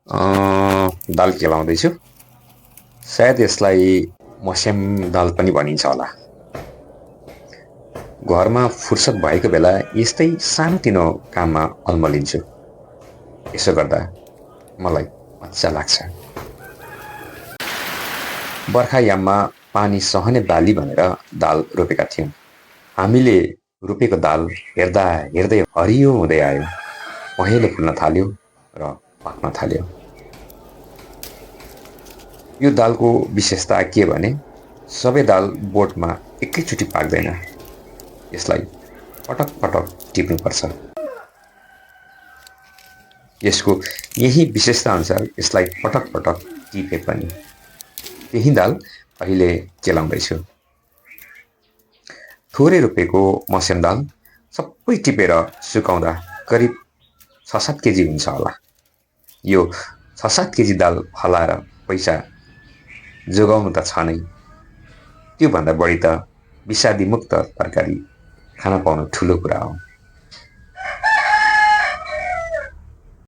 दाल केलाउँदैछु। सायद यसलाई मस्याम दाल पनि भनिन्छ होला। घरमा फुर्सद भएको बेला यस्तै सानोतिनो काममा अल्मलिन्छु। यसो गर्दा मलाई मजा लाग्छ। बर्खायाममा पानी सहने बाली भनेर दाल रोपेका थियौँ। हामीले रोपेको दाल हेर्दा हेर्दै हरियो हुँदै आयो, पहेँलो फुल्न थाल्यो र पाक्न थाल्यो। यो दालको विशेषता के भने सबै दाल बोटमा एकैचोटि पाक्दैन। यसलाई पटक पटक टिप्नुपर्छ। यसको यही विशेषता अनुसार यसलाई पटक पटक टिपे पनि त्यही दाल अहिले केलाउँदैछु। थोरै रोपेको मस्याम दाल सबै टिपेर सुकाउँदा करिब 6-7 केजी हुन्छ होला। यो 6-7 केजी दाल फलाएर पैसा जोगाउनु त छ नै, त्योभन्दा बढी त विषादी मुक्त तरकारी खान पाउनु ठुलो कुरा हो।